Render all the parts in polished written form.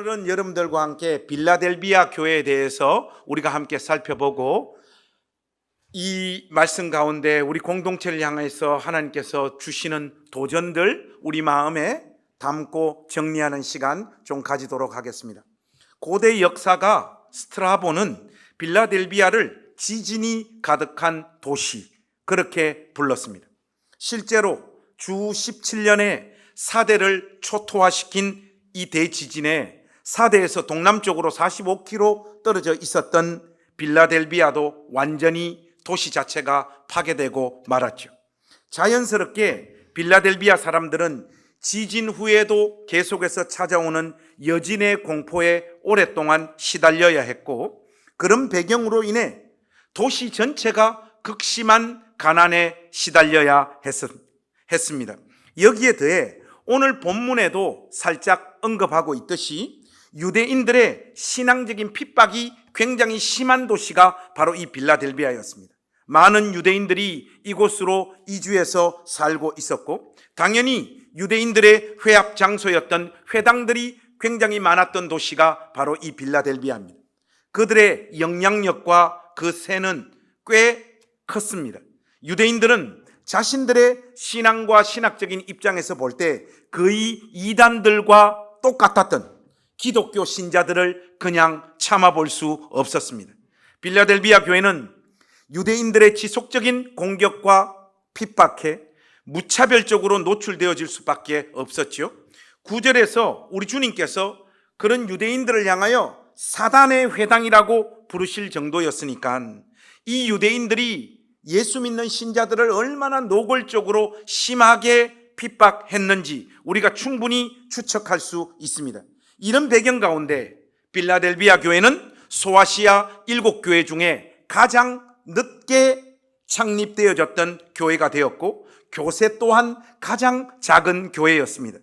오늘은 여러분들과 함께 빌라델비아 교회에 대해서 우리가 함께 살펴보고, 이 말씀 가운데 우리 공동체를 향해서 하나님께서 주시는 도전들 우리 마음에 담고 정리하는 시간 좀 가지도록 하겠습니다. 고대 역사가 스트라보는 빌라델비아를 지진이 가득한 도시, 그렇게 불렀습니다. 실제로 주 17년에 사대를 초토화시킨 이 대지진에 사대에서 동남쪽으로 45km 떨어져 있었던 빌라델비아도 완전히 도시 자체가 파괴되고 말았죠. 자연스럽게 빌라델비아 사람들은 지진 후에도 계속해서 찾아오는 여진의 공포에 오랫동안 시달려야 했고, 그런 배경으로 인해 도시 전체가 극심한 가난에 시달려야 했습니다. 여기에 더해 오늘 본문에도 살짝 언급하고 있듯이 유대인들의 신앙적인 핍박이 굉장히 심한 도시가 바로 이 빌라델비아였습니다. 많은 유대인들이 이곳으로 이주해서 살고 있었고, 당연히 유대인들의 회합 장소였던 회당들이 굉장히 많았던 도시가 바로 이 빌라델비아입니다. 그들의 영향력과 그 세는 꽤 컸습니다. 유대인들은 자신들의 신앙과 신학적인 입장에서 볼 때 거의 이단들과 똑같았던 기독교 신자들을 그냥 참아볼 수 없었습니다. 빌라델비아 교회는 유대인들의 지속적인 공격과 핍박에 무차별적으로 노출되어질 수밖에 없었죠. 9절에서 우리 주님께서 그런 유대인들을 향하여 사단의 회당이라고 부르실 정도였으니까 이 유대인들이 예수 믿는 신자들을 얼마나 노골적으로 심하게 핍박했는지 우리가 충분히 추측할 수 있습니다. 이런 배경 가운데 빌라델비아 교회는 소아시아 7교회 중에 가장 늦게 창립되어졌던 교회가 되었고, 교세 또한 가장 작은 교회였습니다.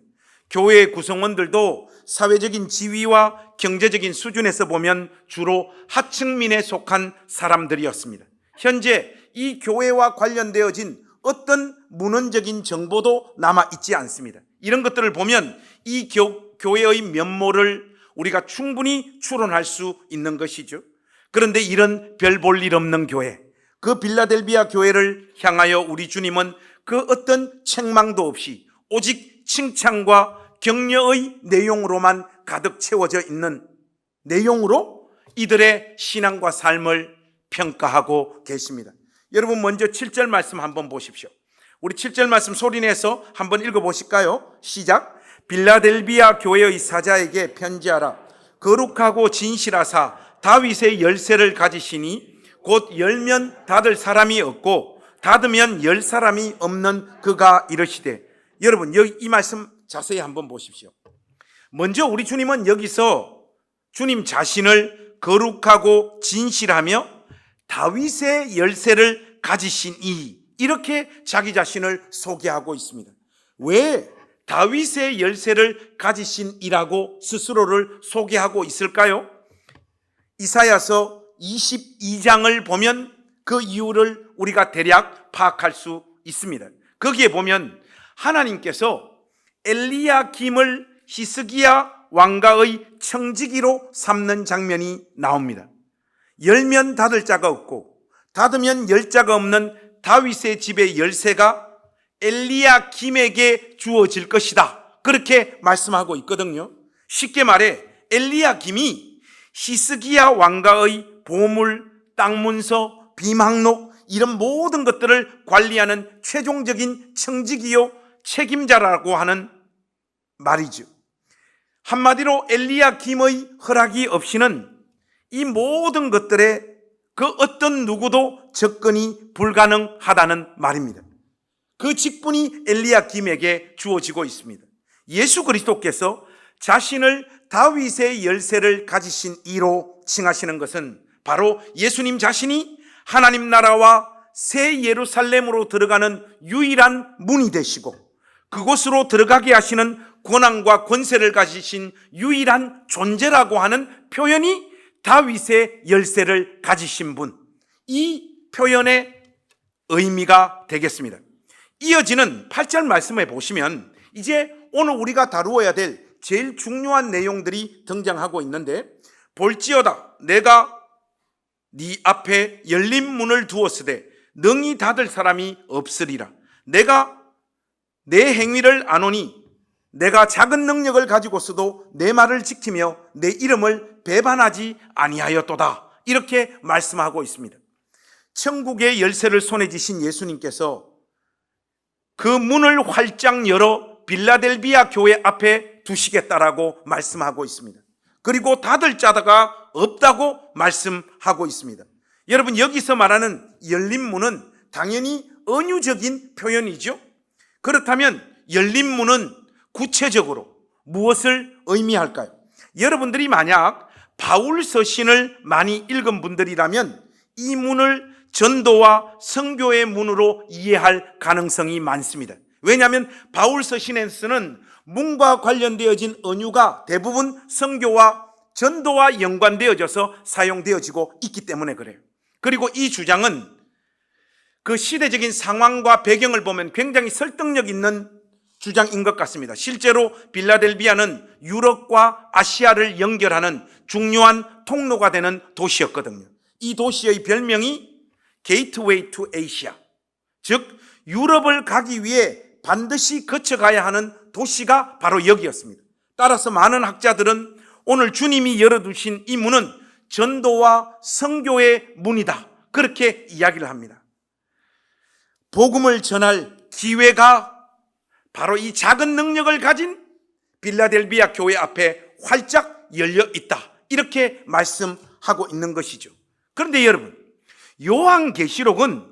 교회의 구성원들도 사회적인 지위와 경제적인 수준에서 보면 주로 하층민에 속한 사람들이었습니다. 현재 이 교회와 관련되어진 어떤 문헌적인 정보도 남아있지 않습니다. 이런 것들을 보면 이 교회의 면모를 우리가 충분히 추론할 수 있는 것이죠. 그런데 이런 별 볼 일 없는 교회, 그 빌라델비아 교회를 향하여 우리 주님은 그 어떤 책망도 없이 오직 칭찬과 격려의 내용으로만 가득 채워져 있는 내용으로 이들의 신앙과 삶을 평가하고 계십니다. 여러분, 먼저 7절 말씀 한번 보십시오. 우리 7절 말씀 소리내서 한번 읽어보실까요? 시작. 빌라델비아 교회의 사자에게 편지하라. 거룩하고 진실하사 다윗의 열쇠를 가지시니 곧 열면 닫을 사람이 없고 닫으면 열 사람이 없는 그가 이르시되. 여러분, 여기 이 말씀 자세히 한번 보십시오. 먼저 우리 주님은 여기서 주님 자신을 거룩하고 진실하며 다윗의 열쇠를 가지신 이렇게 자기 자신을 소개하고 있습니다. 왜 다윗의 열쇠를 가지신 이라고 스스로를 소개하고 있을까요? 이사야서 22장을 보면 그 이유를 우리가 대략 파악할 수 있습니다. 거기에 보면 하나님께서 엘리야김을 히스기야 왕가의 청지기로 삼는 장면이 나옵니다. 열면 닫을 자가 없고 닫으면 열 자가 없는 다윗의 집의 열쇠가 엘리야김에게 주어질 것이다, 그렇게 말씀하고 있거든요. 쉽게 말해 엘리야김이 히스기야 왕가의 보물, 땅 문서, 비망록 이런 모든 것들을 관리하는 최종적인 청지기요 책임자라고 하는 말이죠. 한마디로 엘리야김의 허락이 없이는 이 모든 것들에 그 어떤 누구도 접근이 불가능하다는 말입니다. 그 직분이 엘리야김에게 주어지고 있습니다. 예수 그리스도께서 자신을 다윗의 열쇠를 가지신 이로 칭하시는 것은 바로 예수님 자신이 하나님 나라와 새 예루살렘으로 들어가는 유일한 문이 되시고 그곳으로 들어가게 하시는 권한과 권세를 가지신 유일한 존재라고 하는 표현이 다윗의 열쇠를 가지신 분, 이 표현의 의미가 되겠습니다. 이어지는 8절 말씀에 보시면 이제 오늘 우리가 다루어야 될 제일 중요한 내용들이 등장하고 있는데, 볼지어다 내가 네 앞에 열린 문을 두었으되 능히 닫을 사람이 없으리라. 내가 내 행위를 아노니 내가 작은 능력을 가지고서도 내 말을 지키며 내 이름을 배반하지 아니하였도다. 이렇게 말씀하고 있습니다. 천국의 열쇠를 손에 쥐신 예수님께서 그 문을 활짝 열어 빌라델비아 교회 앞에 두시겠다라고 말씀하고 있습니다. 그리고 닫을 자가 없다고 말씀하고 있습니다. 여러분, 여기서 말하는 열린 문은 당연히 은유적인 표현이죠. 그렇다면 열린 문은 구체적으로 무엇을 의미할까요? 여러분들이 만약 바울 서신을 많이 읽은 분들이라면 이 문을 전도와 선교의 문으로 이해할 가능성이 많습니다. 왜냐하면 바울 서신에서는 문과 관련되어진 은유가 대부분 선교와 전도와 연관되어져서 사용되어지고 있기 때문에 그래요. 그리고 이 주장은 그 시대적인 상황과 배경을 보면 굉장히 설득력 있는 주장인 것 같습니다. 실제로 빌라델비아는 유럽과 아시아를 연결하는 중요한 통로가 되는 도시였거든요. 이 도시의 별명이 게이트웨이 투 에이시아, 즉 유럽을 가기 위해 반드시 거쳐가야 하는 도시가 바로 여기였습니다. 따라서 많은 학자들은 오늘 주님이 열어두신 이 문은 전도와 선교의 문이다, 그렇게 이야기를 합니다. 복음을 전할 기회가 바로 이 작은 능력을 가진 빌라델비아 교회 앞에 활짝 열려 있다, 이렇게 말씀하고 있는 것이죠. 그런데 여러분, 요한계시록은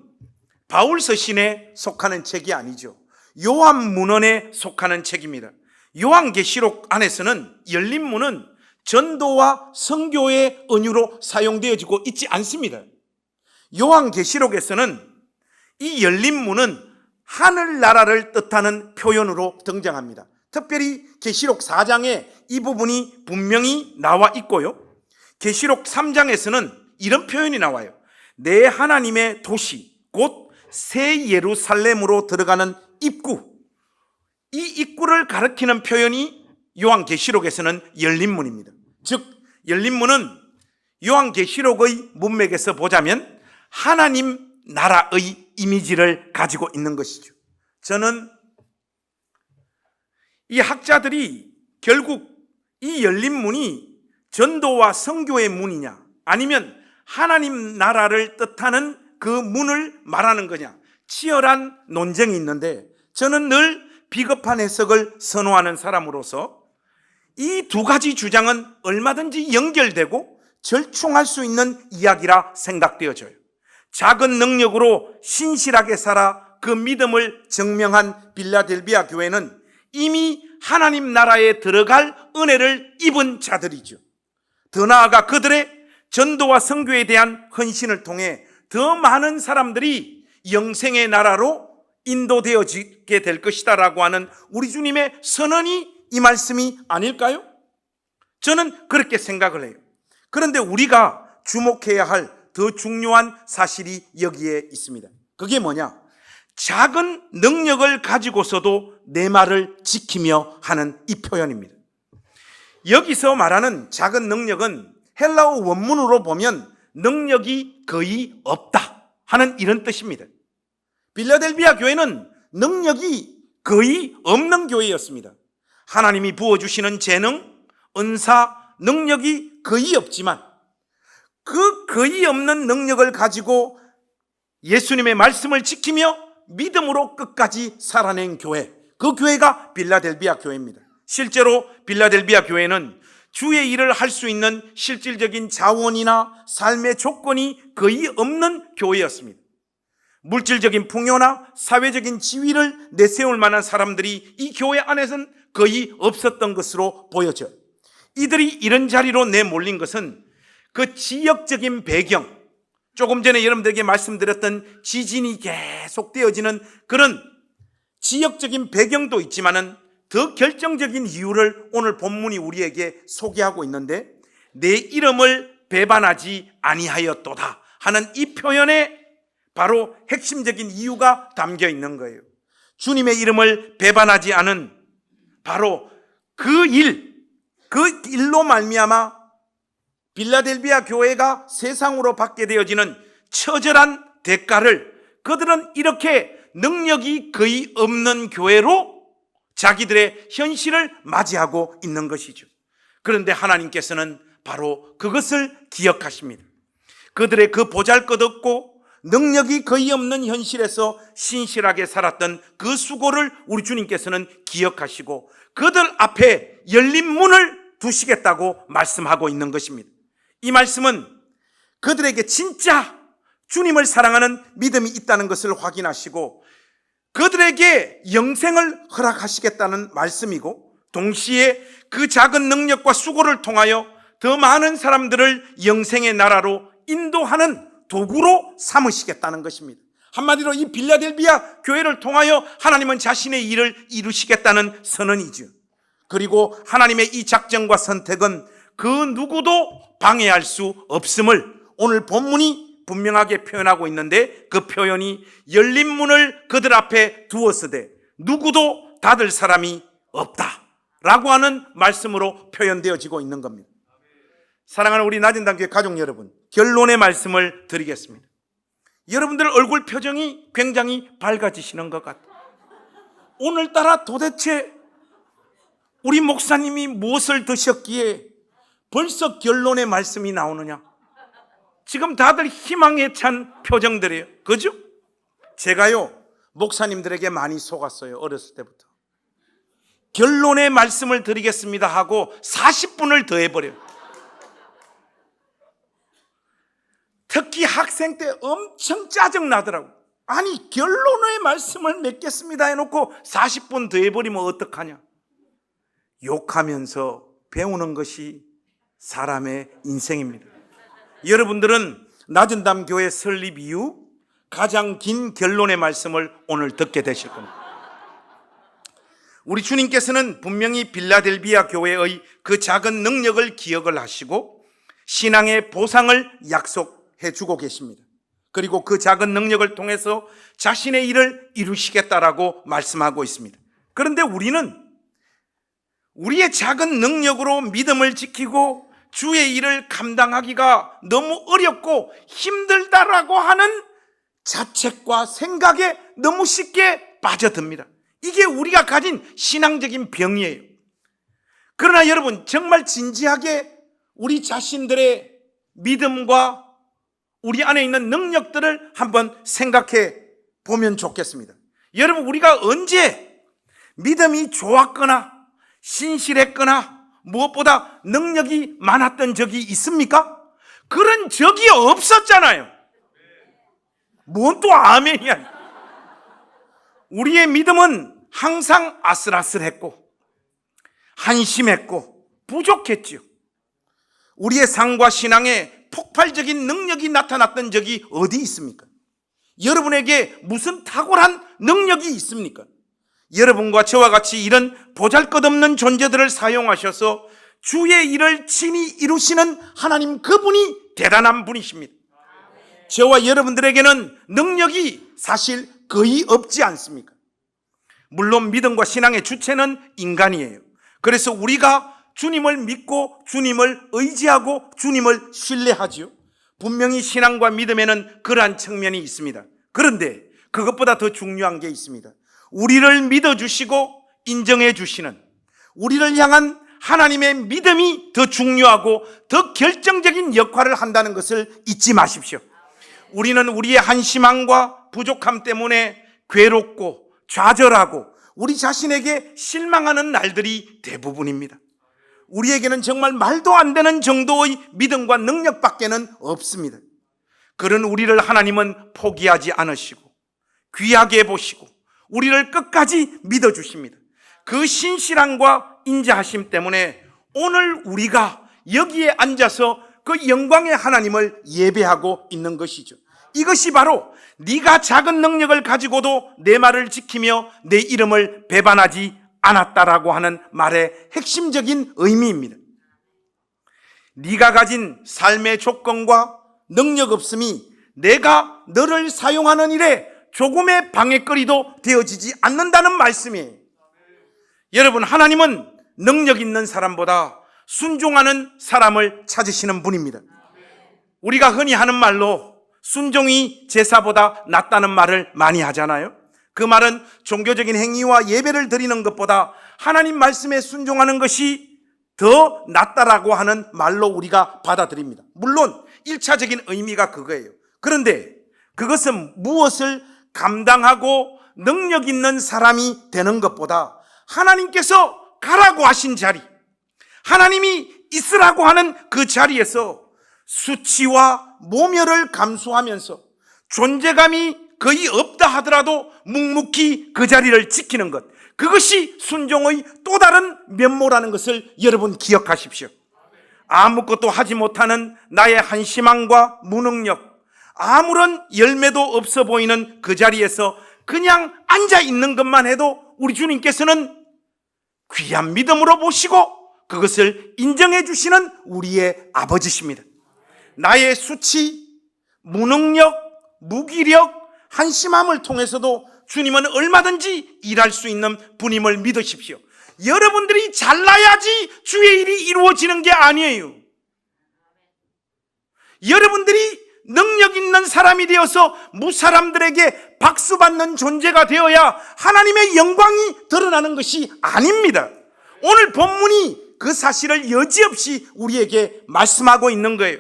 바울 서신에 속하는 책이 아니죠. 요한문헌에 속하는 책입니다. 요한계시록 안에서는 열린 문은 전도와 선교의 은유로 사용되어지고 있지 않습니다. 요한계시록에서는 이 열린 문은 하늘나라를 뜻하는 표현으로 등장합니다. 특별히 계시록 4장에 이 부분이 분명히 나와 있고요. 계시록 3장에서는 이런 표현이 나와요. 내 하나님의 도시 곧 새 예루살렘으로 들어가는 입구, 이 입구를 가리키는 표현이 요한계시록에서는 열린 문입니다. 즉 열린 문은 요한계시록의 문맥에서 보자면 하나님 나라의 이미지를 가지고 있는 것이죠. 저는 이 학자들이 결국 이 열린 문이 전도와 선교의 문이냐 아니면 하나님 나라를 뜻하는 그 문을 말하는 거냐, 치열한 논쟁이 있는데, 저는 늘 비겁한 해석을 선호하는 사람으로서 이 두 가지 주장은 얼마든지 연결되고 절충할 수 있는 이야기라 생각되어져요. 작은 능력으로 신실하게 살아 그 믿음을 증명한 빌라델비아 교회는 이미 하나님 나라에 들어갈 은혜를 입은 자들이죠. 더 나아가 그들의 전도와 선교에 대한 헌신을 통해 더 많은 사람들이 영생의 나라로 인도되어지게 될 것이다 라고 하는 우리 주님의 선언이 이 말씀이 아닐까요? 저는 그렇게 생각을 해요. 그런데 우리가 주목해야 할 더 중요한 사실이 여기에 있습니다. 그게 뭐냐? 작은 능력을 가지고서도 내 말을 지키며 하는 이 표현입니다. 여기서 말하는 작은 능력은 헬라어 원문으로 보면 능력이 거의 없다 하는 이런 뜻입니다. 빌라델비아 교회는 능력이 거의 없는 교회였습니다. 하나님이 부어주시는 재능, 은사, 능력이 거의 없지만 그 거의 없는 능력을 가지고 예수님의 말씀을 지키며 믿음으로 끝까지 살아낸 교회, 그 교회가 빌라델비아 교회입니다. 실제로 빌라델비아 교회는 주의 일을 할 수 있는 실질적인 자원이나 삶의 조건이 거의 없는 교회였습니다. 물질적인 풍요나 사회적인 지위를 내세울 만한 사람들이 이 교회 안에서는 거의 없었던 것으로 보여져요. 이들이 이런 자리로 내몰린 것은 그 지역적인 배경, 조금 전에 여러분들에게 말씀드렸던 지진이 계속되어지는 그런 지역적인 배경도 있지만은 더 결정적인 이유를 오늘 본문이 우리에게 소개하고 있는데, 내 이름을 배반하지 아니하였도다 하는 이 표현에 바로 핵심적인 이유가 담겨 있는 거예요. 주님의 이름을 배반하지 않은 바로 그 일로 말미암아 빌라델비아 교회가 세상으로 받게 되어지는 처절한 대가를 그들은 이렇게 능력이 거의 없는 교회로 자기들의 현실을 맞이하고 있는 것이죠. 그런데 하나님께서는 바로 그것을 기억하십니다. 그들의 그 보잘것없고 능력이 거의 없는 현실에서 신실하게 살았던 그 수고를 우리 주님께서는 기억하시고 그들 앞에 열린 문을 두시겠다고 말씀하고 있는 것입니다. 이 말씀은 그들에게 진짜 주님을 사랑하는 믿음이 있다는 것을 확인하시고 그들에게 영생을 허락하시겠다는 말씀이고 동시에 그 작은 능력과 수고를 통하여 더 많은 사람들을 영생의 나라로 인도하는 도구로 삼으시겠다는 것입니다. 한마디로 이 빌라델비아 교회를 통하여 하나님은 자신의 일을 이루시겠다는 선언이죠. 그리고 하나님의 이 작정과 선택은 그 누구도 방해할 수 없음을 오늘 본문이 분명하게 표현하고 있는데 그 표현이 열린 문을 그들 앞에 두었으되 누구도 닫을 사람이 없다라고 하는 말씀으로 표현되어지고 있는 겁니다. 사랑하는 우리 낮은단교회 가족 여러분, 결론의 말씀을 드리겠습니다. 여러분들 얼굴 표정이 굉장히 밝아지시는 것 같아요. 오늘따라 도대체 우리 목사님이 무엇을 드셨기에 벌써 결론의 말씀이 나오느냐? 지금 다들 희망에 찬 표정들이에요. 그죠? 제가요 목사님들에게 많이 속았어요. 어렸을 때부터. 결론의 말씀을 드리겠습니다 하고 40분을 더해버려요. 특히 학생 때 엄청 짜증나더라고. 아니 결론의 말씀을 맺겠습니다 해놓고 40분 더해버리면 어떡하냐. 욕하면서 배우는 것이 사람의 인생입니다. 여러분들은 낮은담 교회 설립 이후 가장 긴 결론의 말씀을 오늘 듣게 되실 겁니다. 우리 주님께서는 분명히 빌라델비아 교회의 그 작은 능력을 기억을 하시고 신앙의 보상을 약속해 주고 계십니다. 그리고 그 작은 능력을 통해서 자신의 일을 이루시겠다라고 말씀하고 있습니다. 그런데 우리는 우리의 작은 능력으로 믿음을 지키고 주의 일을 감당하기가 너무 어렵고 힘들다라고 하는 자책과 생각에 너무 쉽게 빠져듭니다. 이게 우리가 가진 신앙적인 병이에요. 그러나 여러분 정말 진지하게 우리 자신들의 믿음과 우리 안에 있는 능력들을 한번 생각해 보면 좋겠습니다. 여러분 우리가 언제 믿음이 좋았거나 신실했거나 무엇보다 능력이 많았던 적이 있습니까? 그런 적이 없었잖아요. 뭔 또 아멘이야. 우리의 믿음은 항상 아슬아슬했고 한심했고 부족했죠. 우리의 삶과 신앙에 폭발적인 능력이 나타났던 적이 어디 있습니까? 여러분에게 무슨 탁월한 능력이 있습니까? 여러분과 저와 같이 이런 보잘것없는 존재들을 사용하셔서 주의 일을 친히 이루시는 하나님 그분이 대단한 분이십니다. 저와 여러분들에게는 능력이 사실 거의 없지 않습니까? 물론 믿음과 신앙의 주체는 인간이에요. 그래서 우리가 주님을 믿고 주님을 의지하고 주님을 신뢰하지요. 분명히 신앙과 믿음에는 그러한 측면이 있습니다. 그런데 그것보다 더 중요한 게 있습니다. 우리를 믿어주시고 인정해 주시는 우리를 향한 하나님의 믿음이 더 중요하고 더 결정적인 역할을 한다는 것을 잊지 마십시오. 우리는 우리의 한심함과 부족함 때문에 괴롭고 좌절하고 우리 자신에게 실망하는 날들이 대부분입니다. 우리에게는 정말 말도 안 되는 정도의 믿음과 능력밖에는 없습니다. 그런 우리를 하나님은 포기하지 않으시고 귀하게 보시고 우리를 끝까지 믿어주십니다. 그 신실함과 인자하심 때문에 오늘 우리가 여기에 앉아서 그 영광의 하나님을 예배하고 있는 것이죠. 이것이 바로 네가 작은 능력을 가지고도 내 말을 지키며 내 이름을 배반하지 않았다라고 하는 말의 핵심적인 의미입니다. 네가 가진 삶의 조건과 능력 없음이 내가 너를 사용하는 일에 조금의 방해거리도 되어지지 않는다는 말씀이에요. 여러분 하나님은 능력 있는 사람보다 순종하는 사람을 찾으시는 분입니다. 우리가 흔히 하는 말로 순종이 제사보다 낫다는 말을 많이 하잖아요. 그 말은 종교적인 행위와 예배를 드리는 것보다 하나님 말씀에 순종하는 것이 더 낫다라고 하는 말로 우리가 받아들입니다. 물론 1차적인 의미가 그거예요. 그런데 그것은 무엇을 감당하고 능력 있는 사람이 되는 것보다 하나님께서 가라고 하신 자리, 하나님이 있으라고 하는 그 자리에서 수치와 모멸을 감수하면서 존재감이 거의 없다 하더라도 묵묵히 그 자리를 지키는 것, 그것이 순종의 또 다른 면모라는 것을 여러분 기억하십시오. 아무것도 하지 못하는 나의 한심함과 무능력, 아무런 열매도 없어 보이는 그 자리에서 그냥 앉아 있는 것만 해도 우리 주님께서는 귀한 믿음으로 보시고 그것을 인정해 주시는 우리의 아버지십니다. 나의 수치, 무능력, 무기력, 한심함을 통해서도 주님은 얼마든지 일할 수 있는 분임을 믿으십시오. 여러분들이 잘나야지 주의 일이 이루어지는 게 아니에요. 여러분들이 능력 있는 사람이 되어서 무사람들에게 박수받는 존재가 되어야 하나님의 영광이 드러나는 것이 아닙니다. 오늘 본문이 그 사실을 여지없이 우리에게 말씀하고 있는 거예요.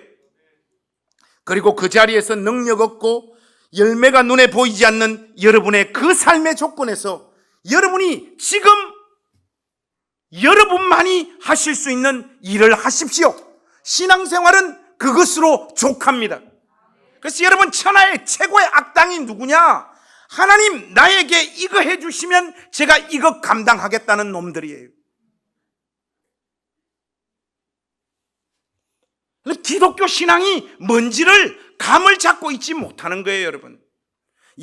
그리고 그 자리에서 능력 없고 열매가 눈에 보이지 않는 여러분의 그 삶의 조건에서 여러분이 지금 여러분만이 하실 수 있는 일을 하십시오. 신앙생활은 그것으로 족합니다. 그래서 여러분, 천하의 최고의 악당이 누구냐? 하나님 나에게 이거 해주시면 제가 이거 감당하겠다는 놈들이에요. 기독교 신앙이 뭔지를 감을 잡고 있지 못하는 거예요, 여러분.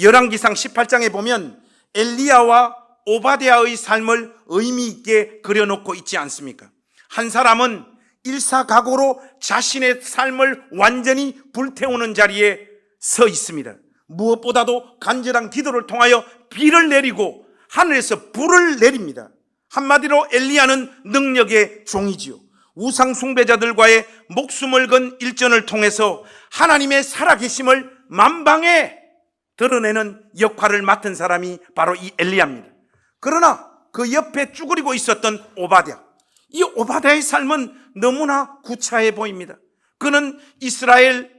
열왕기상 18장에 보면 엘리야와 오바댜의 삶을 의미 있게 그려놓고 있지 않습니까? 한 사람은 일사각오로 자신의 삶을 완전히 불태우는 자리에 서 있습니다. 무엇보다도 간절한 기도를 통하여 비를 내리고 하늘에서 불을 내립니다. 한마디로 엘리야는 능력의 종이지요. 우상 숭배자들과의 목숨을 건 일전을 통해서 하나님의 살아계심을 만방에 드러내는 역할을 맡은 사람이 바로 이 엘리야입니다. 그러나 그 옆에 쭈그리고 있었던 오바댜, 이 오바댜의 삶은 너무나 구차해 보입니다. 그는 이스라엘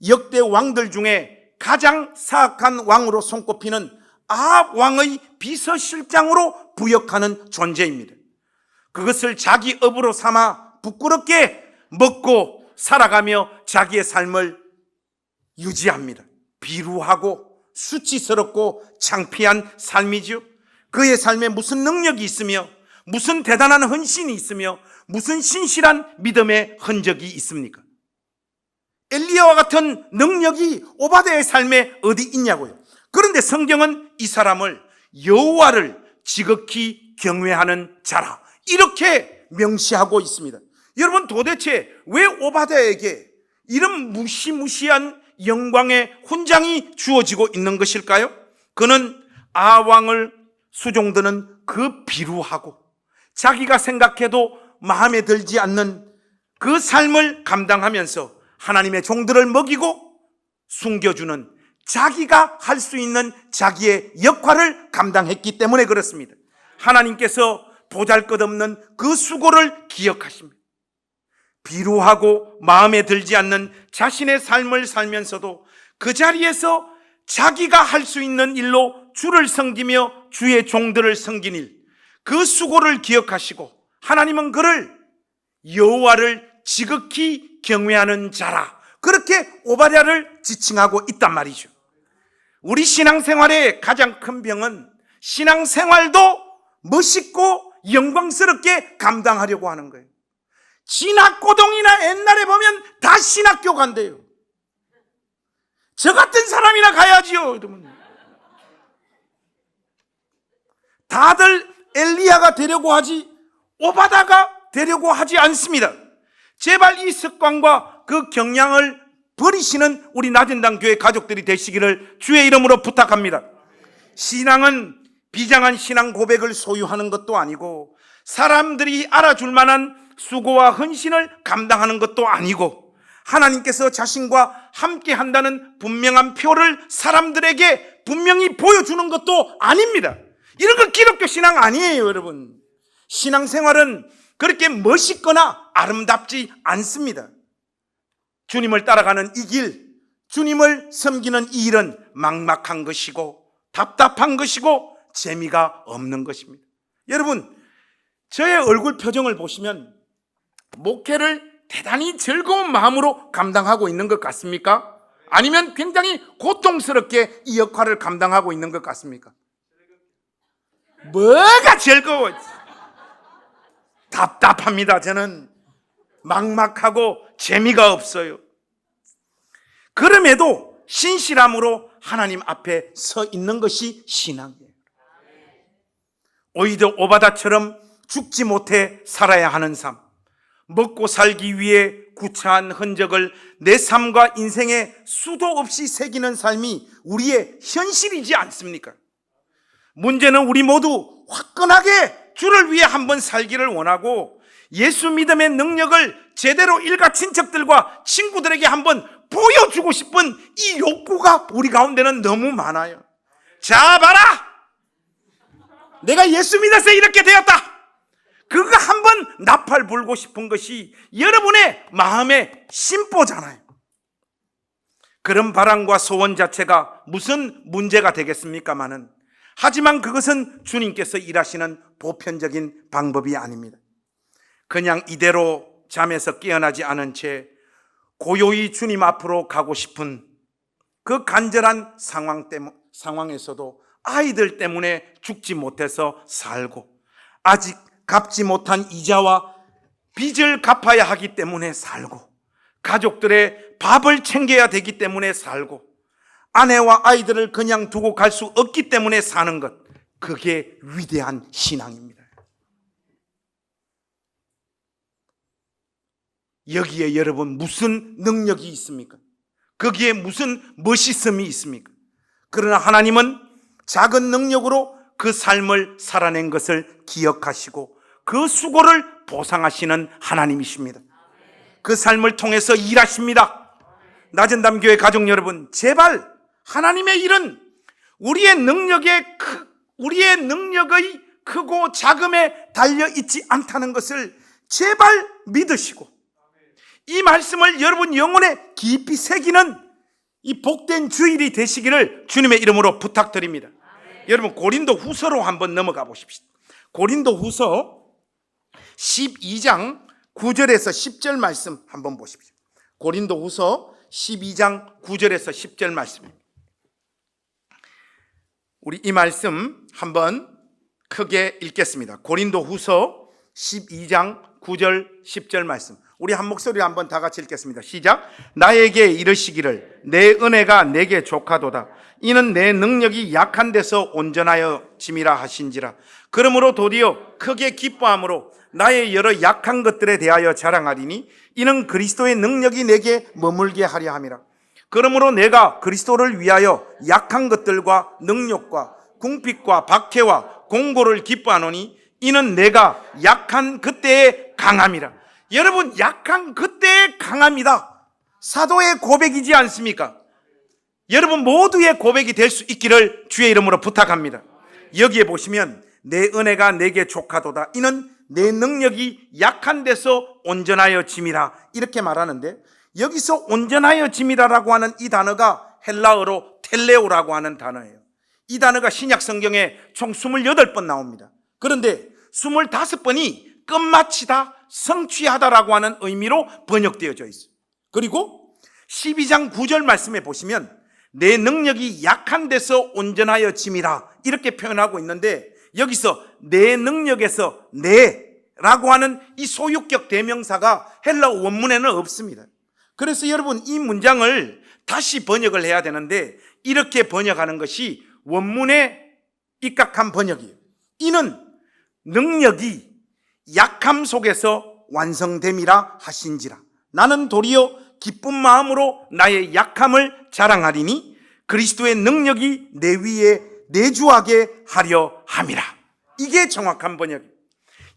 역대 왕들 중에 가장 사악한 왕으로 손꼽히는 아합 왕의 비서실장으로 부역하는 존재입니다. 그것을 자기 업으로 삼아 부끄럽게 먹고 살아가며 자기의 삶을 유지합니다. 비루하고 수치스럽고 창피한 삶이죠. 그의 삶에 무슨 능력이 있으며 무슨 대단한 헌신이 있으며 무슨 신실한 믿음의 흔적이 있습니까? 엘리야와 같은 능력이 오바댜의 삶에 어디 있냐고요. 그런데 성경은 이 사람을 여호와를 지극히 경외하는 자라 이렇게 명시하고 있습니다. 여러분, 도대체 왜 오바댜에게 이런 무시무시한 영광의 훈장이 주어지고 있는 것일까요? 그는 아합 왕을 수종드는 그 비루하고 자기가 생각해도 마음에 들지 않는 그 삶을 감당하면서 하나님의 종들을 먹이고 숨겨주는 자기가 할 수 있는 자기의 역할을 감당했기 때문에 그렇습니다. 하나님께서 보잘것없는 그 수고를 기억하십니다. 비루하고 마음에 들지 않는 자신의 삶을 살면서도 그 자리에서 자기가 할 수 있는 일로 주를 섬기며 주의 종들을 섬긴 일, 그 수고를 기억하시고 하나님은 그를 여호와를 지극히 경외하는 자라 그렇게 오바댜를 지칭하고 있단 말이죠. 우리 신앙생활의 가장 큰 병은 신앙생활도 멋있고 영광스럽게 감당하려고 하는 거예요. 진학고동이나 옛날에 보면 다 신학교 간대요. 저 같은 사람이나 가야지요. 다들 엘리야가 되려고 하지 오바댜가 되려고 하지 않습니다. 제발 이 습관과 그 경향을 버리시는 우리 나진당 교회 가족들이 되시기를 주의 이름으로 부탁합니다. 신앙은 비장한 신앙 고백을 소유하는 것도 아니고 사람들이 알아줄 만한 수고와 헌신을 감당하는 것도 아니고 하나님께서 자신과 함께 한다는 분명한 표를 사람들에게 분명히 보여주는 것도 아닙니다. 이런 건 기독교 신앙 아니에요, 여러분. 신앙생활은 그렇게 멋있거나 아름답지 않습니다. 주님을 따라가는 이 길, 주님을 섬기는 이 일은 막막한 것이고 답답한 것이고 재미가 없는 것입니다. 여러분, 저의 얼굴 표정을 보시면 목회를 대단히 즐거운 마음으로 감당하고 있는 것 같습니까? 아니면 굉장히 고통스럽게 이 역할을 감당하고 있는 것 같습니까? 뭐가 즐거워? 답답합니다. 저는 막막하고 재미가 없어요. 그럼에도 신실함으로 하나님 앞에 서 있는 것이 신앙이에요. 오히려 오바다처럼 죽지 못해 살아야 하는 삶, 먹고 살기 위해 구차한 흔적을 내 삶과 인생에 수도 없이 새기는 삶이 우리의 현실이지 않습니까? 문제는 우리 모두 화끈하게 주를 위해 한번 살기를 원하고 예수 믿음의 능력을 제대로 일가 친척들과 친구들에게 한번 보여주고 싶은 이 욕구가 우리 가운데는 너무 많아요. 자, 봐라! 내가 예수 믿어서 이렇게 되었다! 그거 한번 나팔 불고 싶은 것이 여러분의 마음의 심보잖아요. 그런 바람과 소원 자체가 무슨 문제가 되겠습니까마는, 하지만 그것은 주님께서 일하시는 보편적인 방법이 아닙니다. 그냥 이대로 잠에서 깨어나지 않은 채 고요히 주님 앞으로 가고 싶은 그 간절한 상황에서도 아이들 때문에 죽지 못해서 살고, 아직 갚지 못한 이자와 빚을 갚아야 하기 때문에 살고, 가족들의 밥을 챙겨야 되기 때문에 살고, 아내와 아이들을 그냥 두고 갈 수 없기 때문에 사는 것, 그게 위대한 신앙입니다. 여기에 여러분 무슨 능력이 있습니까? 거기에 무슨 멋있음이 있습니까? 그러나 하나님은 작은 능력으로 그 삶을 살아낸 것을 기억하시고 그 수고를 보상하시는 하나님이십니다. 그 삶을 통해서 일하십니다. 나전담교회 가족 여러분, 제발 하나님의 일은 우리의 능력의 크고 작음에 달려있지 않다는 것을 제발 믿으시고, 이 말씀을 여러분 영혼에 깊이 새기는 이 복된 주일이 되시기를 주님의 이름으로 부탁드립니다. 여러분, 고린도 후서로 한번 넘어가 보십시오. 고린도 후서 12장 9절에서 10절 말씀 한번 보십시오. 고린도 후서 12장 9절에서 10절 말씀입니다. 우리 이 말씀 한번 크게 읽겠습니다. 고린도 후서 12장 9절 10절 말씀, 우리 한 목소리로 한번 다 같이 읽겠습니다. 시작. 나에게 이르시기를 내 은혜가 내게 족하도다. 이는 내 능력이 약한 데서 온전하여 짐이라 하신지라. 그러므로 도리어 크게 기뻐함으로 나의 여러 약한 것들에 대하여 자랑하리니 이는 그리스도의 능력이 내게 머물게 하려 함이라. 그러므로 내가 그리스도를 위하여 약한 것들과 능력과 궁핍과 박해와 공고를 기뻐하노니 이는 내가 약한 그때의 강함이라. 여러분, 약한 그때의 강함이다. 사도의 고백이지 않습니까? 여러분 모두의 고백이 될 수 있기를 주의 이름으로 부탁합니다. 여기에 보시면 내 은혜가 내게 족하도다. 이는 내 능력이 약한 데서 온전하여 짐이라, 이렇게 말하는데, 여기서 온전하여 짐이라라고 하는 이 단어가 헬라어로 텔레오라고 하는 단어예요. 이 단어가 신약 성경에 총 28번 나옵니다. 그런데 25번이 끝마치다, 성취하다라고 하는 의미로 번역되어져 있어요. 그리고 12장 9절 말씀에 보시면 내 능력이 약한 데서 온전하여 짐이라, 이렇게 표현하고 있는데, 여기서 내 능력에서 내라고 하는 이 소유격 대명사가 헬라 원문에는 없습니다. 그래서 여러분, 이 문장을 다시 번역을 해야 되는데 이렇게 번역하는 것이 원문에 입각한 번역이에요. 이는 능력이 약함 속에서 완성됨이라 하신지라. 나는 도리어 기쁜 마음으로 나의 약함을 자랑하리니 그리스도의 능력이 내 위에 내주하게 하려 함이라. 이게 정확한 번역이에요.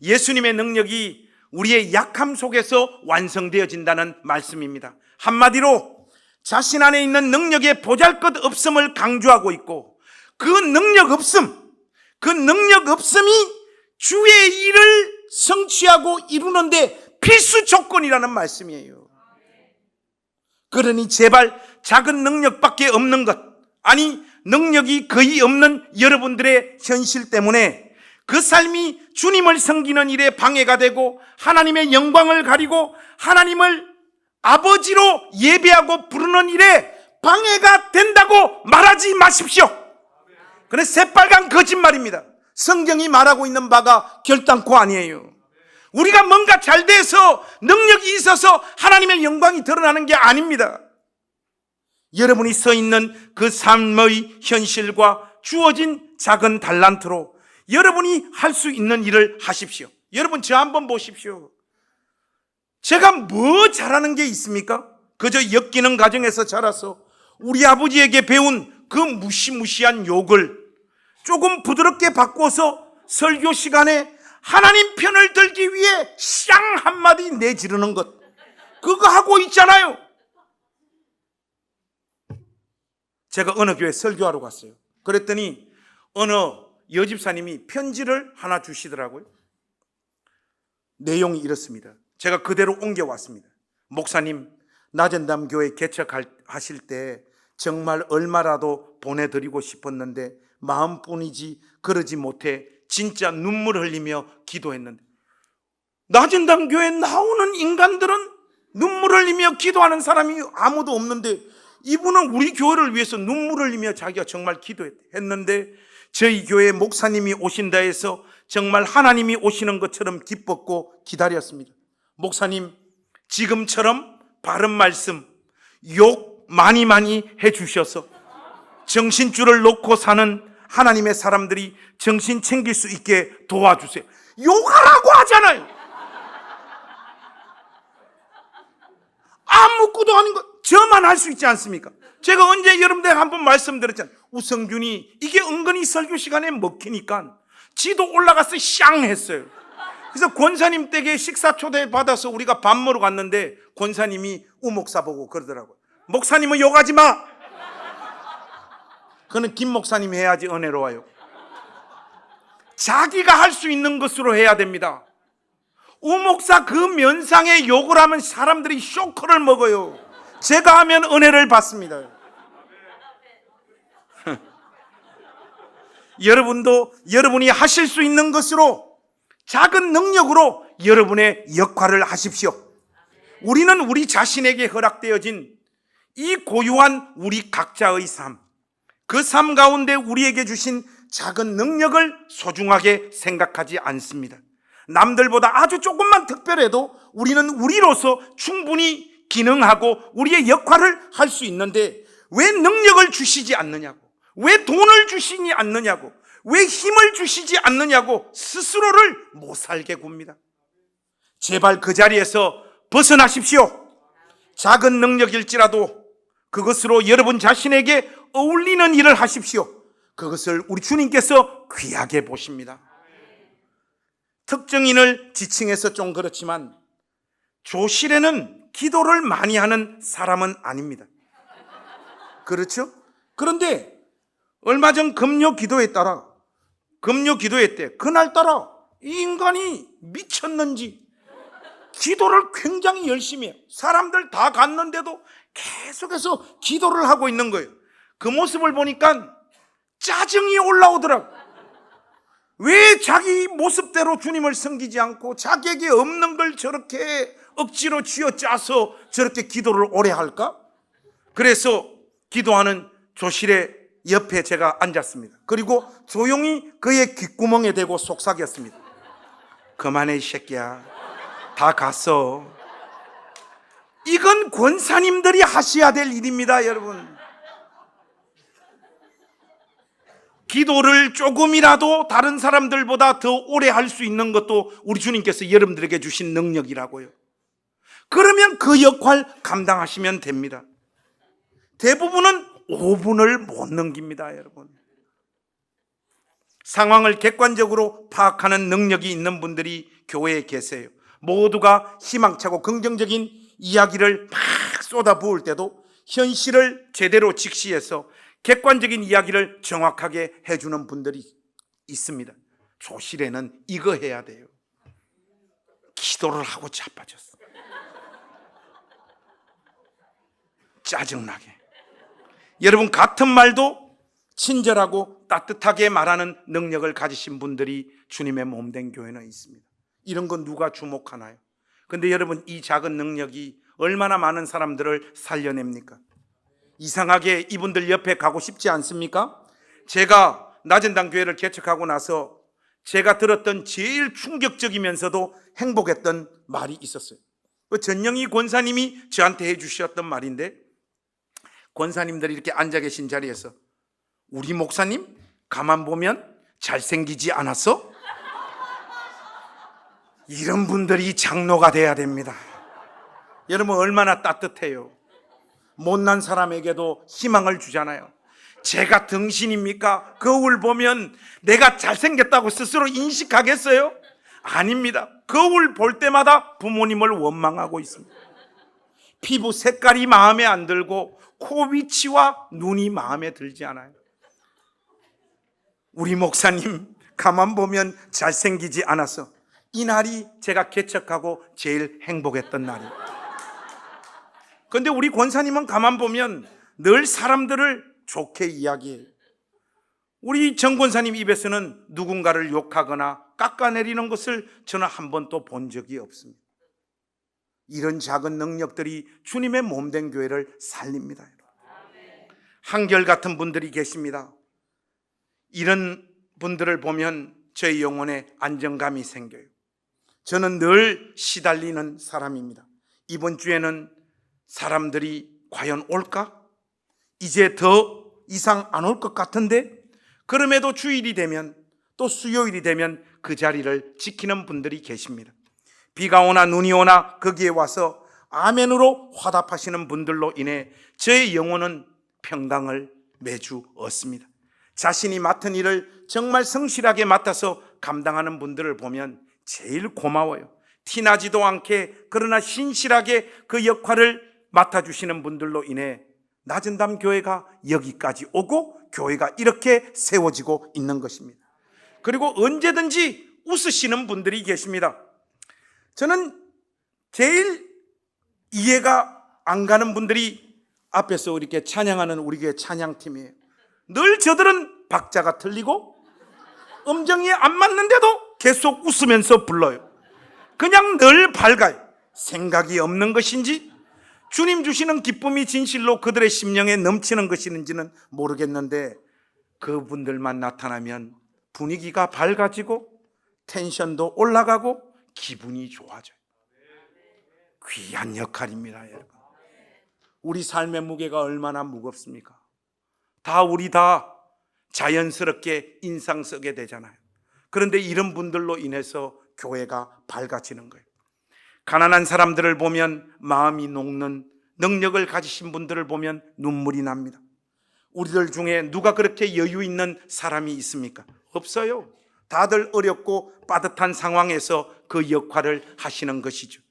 예수님의 능력이 우리의 약함 속에서 완성되어진다는 말씀입니다. 한마디로 자신 안에 있는 능력의 보잘것없음을 강조하고 있고, 그 능력 없음이 주의 일을 성취하고 이루는데 필수 조건이라는 말씀이에요. 그러니 제발 작은 능력밖에 없는 것, 아니 능력이 거의 없는 여러분들의 현실 때문에 그 삶이 주님을 섬기는 일에 방해가 되고 하나님의 영광을 가리고 하나님을 아버지로 예배하고 부르는 일에 방해가 된다고 말하지 마십시오. 그건 새빨간 거짓말입니다. 성경이 말하고 있는 바가 결단코 아니에요. 우리가 뭔가 잘 돼서 능력이 있어서 하나님의 영광이 드러나는 게 아닙니다. 여러분이 서 있는 그 삶의 현실과 주어진 작은 달란트로 여러분이 할 수 있는 일을 하십시오. 여러분, 저 한번 보십시오. 제가 뭐 잘하는 게 있습니까? 그저 엮이는 가정에서 자라서 우리 아버지에게 배운 그 무시무시한 욕을 조금 부드럽게 바꿔서 설교 시간에 하나님 편을 들기 위해 샹 한마디 내지르는 것, 그거 하고 있잖아요. 제가 어느 교회 설교하러 갔어요. 그랬더니 어느 여집사님이 편지를 하나 주시더라고요. 내용이 이렇습니다. 제가 그대로 옮겨왔습니다. 목사님, 나전담교회 개척하실 때 정말 얼마라도 보내드리고 싶었는데 마음뿐이지 그러지 못해 진짜 눈물 흘리며 기도했는데, 나전담교회에 나오는 인간들은 눈물 흘리며 기도하는 사람이 아무도 없는데 이분은 우리 교회를 위해서 눈물 흘리며 자기가 정말 기도했는데, 저희 교회 목사님이 오신다 해서 정말 하나님이 오시는 것처럼 기뻤고 기다렸습니다. 목사님, 지금처럼 바른 말씀, 욕 많이 해주셔서 정신줄을 놓고 사는 하나님의 사람들이 정신 챙길 수 있게 도와주세요. 욕하라고 하잖아요. 아무것도 아닌 것 저만 할 수 있지 않습니까? 제가 언제 여러분들 한번 말씀드렸잖아요. 우성균이 이게 은근히 설교 시간에 먹히니까 지도 올라가서 샹 했어요. 그래서 권사님 댁에 식사 초대 받아서 우리가 밥 먹으러 갔는데 권사님이 우목사 보고 그러더라고요. 목사님은 욕하지 마. 그는 김 목사님이 해야지 은혜로워요. 자기가 할 수 있는 것으로 해야 됩니다. 우목사 그 면상에 욕을 하면 사람들이 쇼크를 먹어요. 제가 하면 은혜를 받습니다. 여러분도 여러분이 하실 수 있는 것으로, 작은 능력으로 여러분의 역할을 하십시오. 우리는 우리 자신에게 허락되어진 이 고유한 우리 각자의 삶, 그 삶 가운데 우리에게 주신 작은 능력을 소중하게 생각하지 않습니다. 남들보다 아주 조금만 특별해도 우리는 우리로서 충분히 기능하고 우리의 역할을 할 수 있는데 왜 능력을 주시지 않느냐고, 왜 돈을 주시지 않느냐고, 왜 힘을 주시지 않느냐고 스스로를 못 살게 굽니다. 제발 그 자리에서 벗어나십시오. 작은 능력일지라도 그것으로 여러분 자신에게 어울리는 일을 하십시오. 그것을 우리 주님께서 귀하게 보십니다. 특정인을 지칭해서 좀 그렇지만 조실에는 기도를 많이 하는 사람은 아닙니다. 그렇죠? 그런데 얼마 전 금요 기도했대. 그날따라 이 인간이 미쳤는지 기도를 굉장히 열심히 해요. 사람들 다 갔는데도 계속해서 기도를 하고 있는 거예요. 그 모습을 보니까 짜증이 올라오더라고. 왜 자기 모습대로 주님을 섬기지 않고 자기에게 없는 걸 저렇게 억지로 쥐어짜서 저렇게 기도를 오래 할까? 그래서 기도하는 조실의 옆에 제가 앉았습니다. 그리고 조용히 그의 귓구멍에 대고 속삭였습니다. 그만해 이 새끼야, 다 갔어. 이건 권사님들이 하셔야 될 일입니다. 여러분, 기도를 조금이라도 다른 사람들보다 더 오래 할 수 있는 것도 우리 주님께서 여러분들에게 주신 능력이라고요. 그러면 그 역할 감당하시면 됩니다. 대부분은 5분을 못 넘깁니다. 여러분, 상황을 객관적으로 파악하는 능력이 있는 분들이 교회에 계세요. 모두가 희망차고 긍정적인 이야기를 막 쏟아부을 때도 현실을 제대로 직시해서 객관적인 이야기를 정확하게 해주는 분들이 있습니다. 조실에는 이거 해야 돼요. 기도를 하고 자빠졌어. 짜증나게. 여러분, 같은 말도 친절하고 따뜻하게 말하는 능력을 가지신 분들이 주님의 몸된 교회는 있습니다. 이런 건 누가 주목하나요? 근데 여러분, 이 작은 능력이 얼마나 많은 사람들을 살려냅니까? 이상하게 이분들 옆에 가고 싶지 않습니까? 제가 나전당 교회를 개척하고 나서 제가 들었던 제일 충격적이면서도 행복했던 말이 있었어요. 전영희 권사님이 저한테 해주셨던 말인데, 권사님들이 이렇게 앉아 계신 자리에서 우리 목사님 가만 보면 잘생기지 않았어? 이런 분들이 장로가 돼야 됩니다. 여러분, 얼마나 따뜻해요. 못난 사람에게도 희망을 주잖아요. 제가 등신입니까? 거울 보면 내가 잘생겼다고 스스로 인식하겠어요? 아닙니다. 거울 볼 때마다 부모님을 원망하고 있습니다. 피부 색깔이 마음에 안 들고 코 위치와 눈이 마음에 들지 않아요. 우리 목사님 가만 보면 잘생기지 않았어. 이 날이 제가 개척하고 제일 행복했던 날이에요. 그런데 우리 권사님은 가만 보면 늘 사람들을 좋게 이야기해요. 우리 정 권사님 입에서는 누군가를 욕하거나 깎아내리는 것을 저는 한 번도 본 적이 없습니다. 이런 작은 능력들이 주님의 몸된 교회를 살립니다. 한결같은 분들이 계십니다. 이런 분들을 보면 저의 영혼에 안정감이 생겨요. 저는 늘 시달리는 사람입니다. 이번 주에는 사람들이 과연 올까? 이제 더 이상 안 올 것 같은데? 그럼에도 주일이 되면, 또 수요일이 되면 그 자리를 지키는 분들이 계십니다. 비가 오나 눈이 오나 거기에 와서 아멘으로 화답하시는 분들로 인해 저의 영혼은 평강을 매주 얻습니다. 자신이 맡은 일을 정말 성실하게 맡아서 감당하는 분들을 보면 제일 고마워요. 티나지도 않게 그러나 신실하게 그 역할을 맡아주시는 분들로 인해 나전담 교회가 여기까지 오고 교회가 이렇게 세워지고 있는 것입니다. 그리고 언제든지 웃으시는 분들이 계십니다. 저는 제일 이해가 안 가는 분들이 앞에서 이렇게 찬양하는 우리 교회 찬양팀이에요. 늘 저들은 박자가 틀리고 음정이 안 맞는데도 계속 웃으면서 불러요. 그냥 늘 밝아요. 생각이 없는 것인지 주님 주시는 기쁨이 진실로 그들의 심령에 넘치는 것인지는 모르겠는데 그분들만 나타나면 분위기가 밝아지고 텐션도 올라가고 기분이 좋아져요. 귀한 역할입니다, 여러분. 우리 삶의 무게가 얼마나 무겁습니까? 우리 다 자연스럽게 인상 쓰게 되잖아요. 그런데 이런 분들로 인해서 교회가 밝아지는 거예요. 가난한 사람들을 보면 마음이 녹는, 능력을 가지신 분들을 보면 눈물이 납니다. 우리들 중에 누가 그렇게 여유 있는 사람이 있습니까? 없어요. 다들 어렵고 빠듯한 상황에서 그 역할을 하시는 것이죠.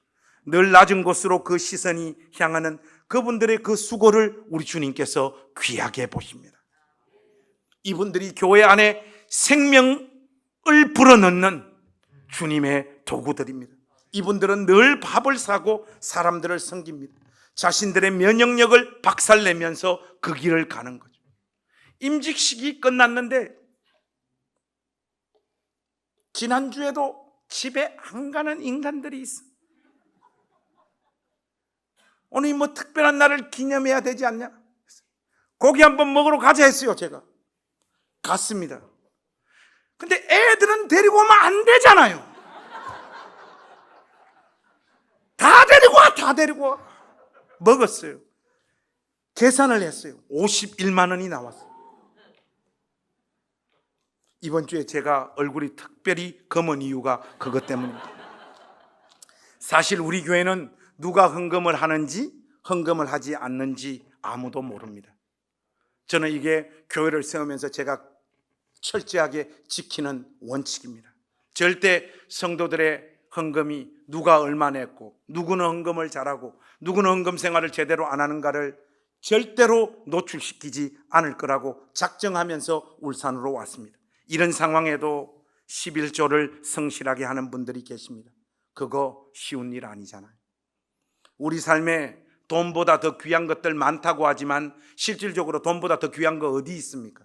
늘 낮은 곳으로 그 시선이 향하는 그분들의 그 수고를 우리 주님께서 귀하게 보십니다. 이분들이 교회 안에 생명을 불어넣는 주님의 도구들입니다. 이분들은 늘 밥을 사고 사람들을 섬깁니다. 자신들의 면역력을 박살내면서 그 길을 가는 거죠. 임직식이 끝났는데 지난주에도 집에 안 가는 인간들이 있어. 오늘 뭐 특별한 날을 기념해야 되지 않냐? 고기 한번 먹으러 가자 했어요. 제가 갔습니다. 근데 애들은 데리고 오면 안 되잖아요. 다 데리고 와, 다 데리고 와. 먹었어요. 계산을 했어요. 51만 원이 나왔어요. 이번 주에 제가 얼굴이 특별히 검은 이유가 그것 때문입니다. 사실 우리 교회는 누가 헌금을 하는지 헌금을 하지 않는지 아무도 모릅니다. 저는 이게 교회를 세우면서 제가 철저하게 지키는 원칙입니다. 절대 성도들의 헌금이 누가 얼마 냈고 누구는 헌금을 잘하고 누구는 헌금 생활을 제대로 안 하는가를 절대로 노출시키지 않을 거라고 작정하면서 울산으로 왔습니다. 이런 상황에도 11조를 성실하게 하는 분들이 계십니다. 그거 쉬운 일 아니잖아요. 우리 삶에 돈보다 더 귀한 것들 많다고 하지만 실질적으로 돈보다 더 귀한 거 어디 있습니까?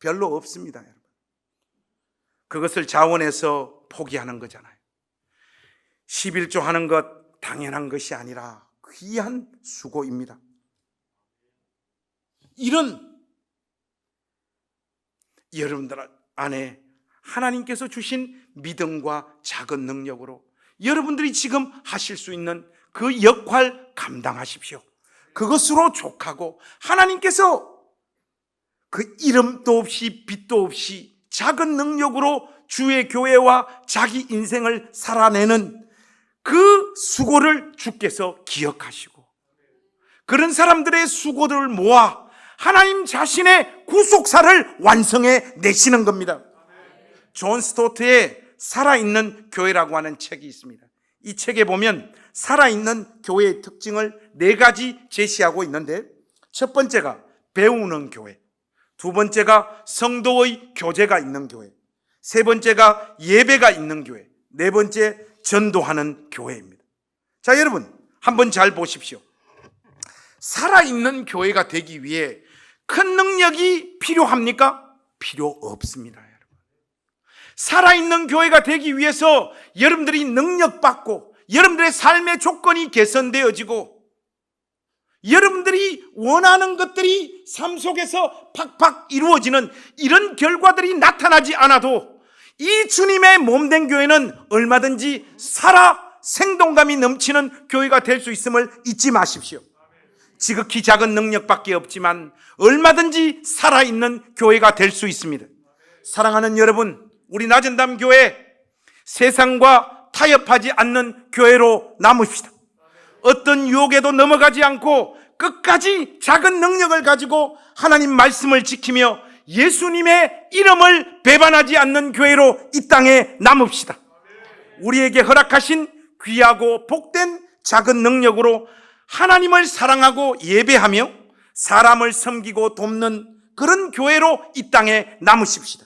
별로 없습니다, 여러분. 그것을 자원해서 포기하는 거잖아요. 11조 하는 것 당연한 것이 아니라 귀한 수고입니다. 이런 여러분들 안에 하나님께서 주신 믿음과 작은 능력으로 여러분들이 지금 하실 수 있는 그 역할 감당하십시오. 그것으로 족하고 하나님께서 그 이름도 없이 빛도 없이 작은 능력으로 주의 교회와 자기 인생을 살아내는 그 수고를 주께서 기억하시고 그런 사람들의 수고들을 모아 하나님 자신의 구속사를 완성해 내시는 겁니다. 존 스토트의 살아있는 교회라고 하는 책이 있습니다. 이 책에 보면 살아있는 교회의 특징을 4가지 제시하고 있는데, 첫 번째가 배우는 교회, 두 번째가 성도의 교제가 있는 교회, 세 번째가 예배가 있는 교회, 네 번째 전도하는 교회입니다. 자, 여러분 한번 잘 보십시오. 살아있는 교회가 되기 위해 큰 능력이 필요합니까? 필요 없습니다. 여러분. 살아있는 교회가 되기 위해서 여러분들이 능력받고 여러분들의 삶의 조건이 개선되어지고 여러분들이 원하는 것들이 삶 속에서 팍팍 이루어지는 이런 결과들이 나타나지 않아도 이 주님의 몸된 교회는 얼마든지 살아 생동감이 넘치는 교회가 될 수 있음을 잊지 마십시오. 지극히 작은 능력밖에 없지만 얼마든지 살아있는 교회가 될 수 있습니다. 사랑하는 여러분, 우리 나전담 교회 세상과 타협하지 않는 교회로 남읍시다. 어떤 유혹에도 넘어가지 않고 끝까지 작은 능력을 가지고 하나님 말씀을 지키며 예수님의 이름을 배반하지 않는 교회로 이 땅에 남읍시다. 우리에게 허락하신 귀하고 복된 작은 능력으로 하나님을 사랑하고 예배하며 사람을 섬기고 돕는 그런 교회로 이 땅에 남으십시다.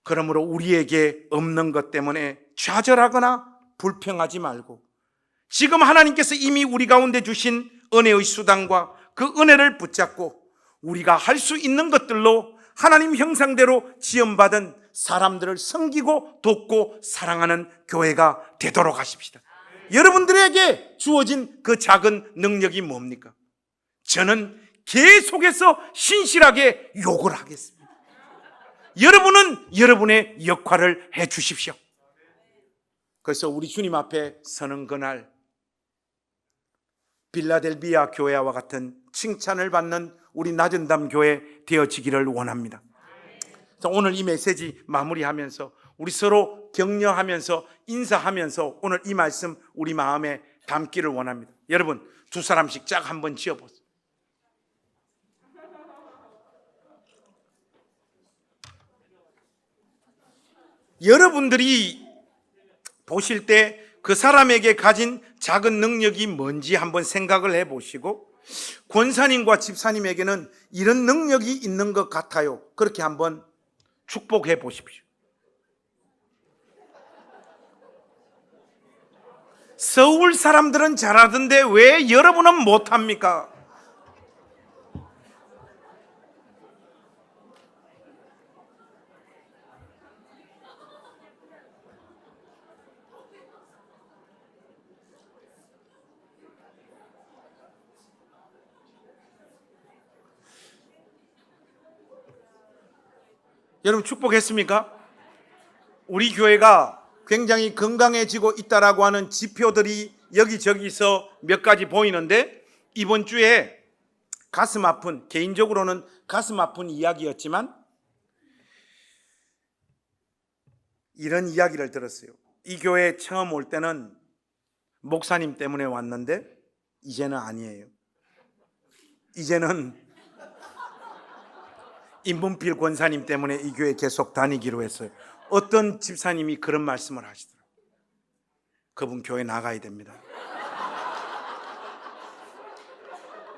그러므로 우리에게 없는 것 때문에 좌절하거나 불평하지 말고 지금 하나님께서 이미 우리 가운데 주신 은혜의 수단과 그 은혜를 붙잡고 우리가 할 수 있는 것들로 하나님 형상대로 지음받은 사람들을 섬기고 돕고 사랑하는 교회가 되도록 하십시다. 여러분들에게 주어진 그 작은 능력이 뭡니까? 저는 계속해서 신실하게 욕을 하겠습니다. 여러분은 여러분의 역할을 해 주십시오. 그래서 우리 주님 앞에 서는 그날 빌라델비아 교회와 같은 칭찬을 받는 우리 나전담 교회 되어지기를 원합니다. 오늘 이 메시지 마무리하면서 우리 서로 격려하면서 인사하면서 오늘 이 말씀 우리 마음에 담기를 원합니다. 여러분 두 사람씩 짝 한번 지어보세요. 여러분들이 보실 때 그 사람에게 가진 작은 능력이 뭔지 한번 생각을 해보시고 권사님과 집사님에게는 이런 능력이 있는 것 같아요. 그렇게 한번 축복해 보십시오. 서울 사람들은 잘하던데 왜 여러분은 못합니까? 여러분 축복했습니까? 우리 교회가 굉장히 건강해지고 있다라고 하는 지표들이 여기저기서 몇 가지 보이는데 이번 주에 가슴 아픈, 개인적으로는 가슴 아픈 이야기였지만 이런 이야기를 들었어요. 이 교회에 처음 올 때는 목사님 때문에 왔는데 이제는 아니에요. 임문필 권사님 때문에 이 교회 계속 다니기로 했어요. 어떤 집사님이 그런 말씀을 하시더라고요. 그분 교회 나가야 됩니다.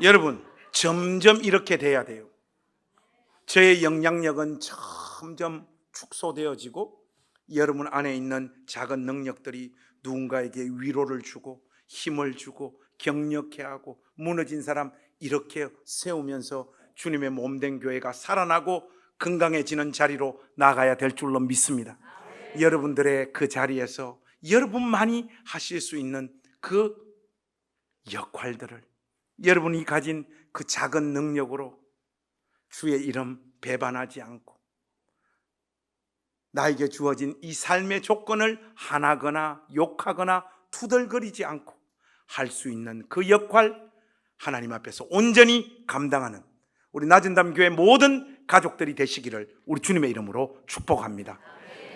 여러분, 점점 이렇게 돼야 돼요. 저의 영향력은 점점 축소되어지고 여러분 안에 있는 작은 능력들이 누군가에게 위로를 주고 힘을 주고 격려케 하고 무너진 사람 이렇게 세우면서 주님의 몸된 교회가 살아나고 건강해지는 자리로 나가야 될 줄로 믿습니다. 여러분들의 그 자리에서 여러분만이 하실 수 있는 그 역할들을 여러분이 가진 그 작은 능력으로 주의 이름 배반하지 않고 나에게 주어진 이 삶의 조건을 하나거나 욕하거나 투덜거리지 않고 할 수 있는 그 역할 하나님 앞에서 온전히 감당하는 우리 낮은담 교회 모든 가족들이 되시기를 우리 주님의 이름으로 축복합니다.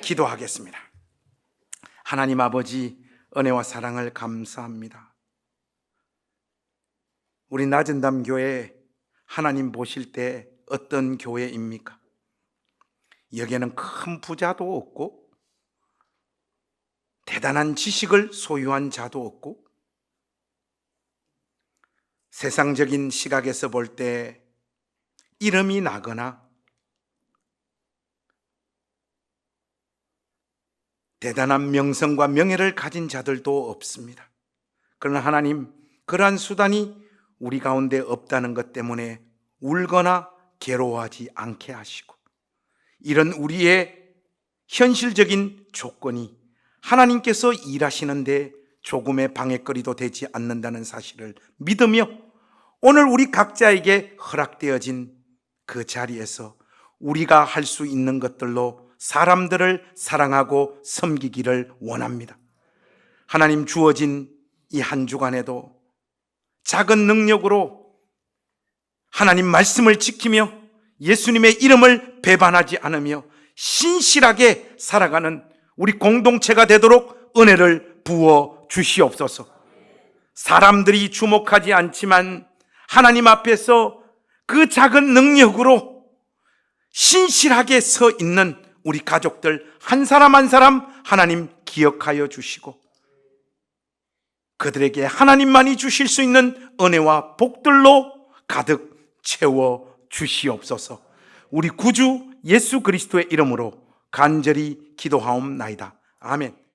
기도하겠습니다. 하나님 아버지, 은혜와 사랑을 감사합니다. 우리 낮은담 교회 하나님 보실 때 어떤 교회입니까? 여기에는 큰 부자도 없고 대단한 지식을 소유한 자도 없고 세상적인 시각에서 볼 때 이름이 나거나 대단한 명성과 명예를 가진 자들도 없습니다. 그러나 하나님, 그러한 수단이 우리 가운데 없다는 것 때문에 울거나 괴로워하지 않게 하시고 이런 우리의 현실적인 조건이 하나님께서 일하시는데 조금의 방해거리도 되지 않는다는 사실을 믿으며 오늘 우리 각자에게 허락되어진 그 자리에서 우리가 할 수 있는 것들로 사람들을 사랑하고 섬기기를 원합니다. 하나님, 주어진 이 한 주간에도 작은 능력으로 하나님 말씀을 지키며 예수님의 이름을 배반하지 않으며 신실하게 살아가는 우리 공동체가 되도록 은혜를 부어 주시옵소서. 사람들이 주목하지 않지만 하나님 앞에서 그 작은 능력으로 신실하게 서 있는 우리 가족들 한 사람 한 사람 하나님 기억하여 주시고 그들에게 하나님만이 주실 수 있는 은혜와 복들로 가득 채워 주시옵소서. 우리 구주 예수 그리스도의 이름으로 간절히 기도하옵나이다. 아멘.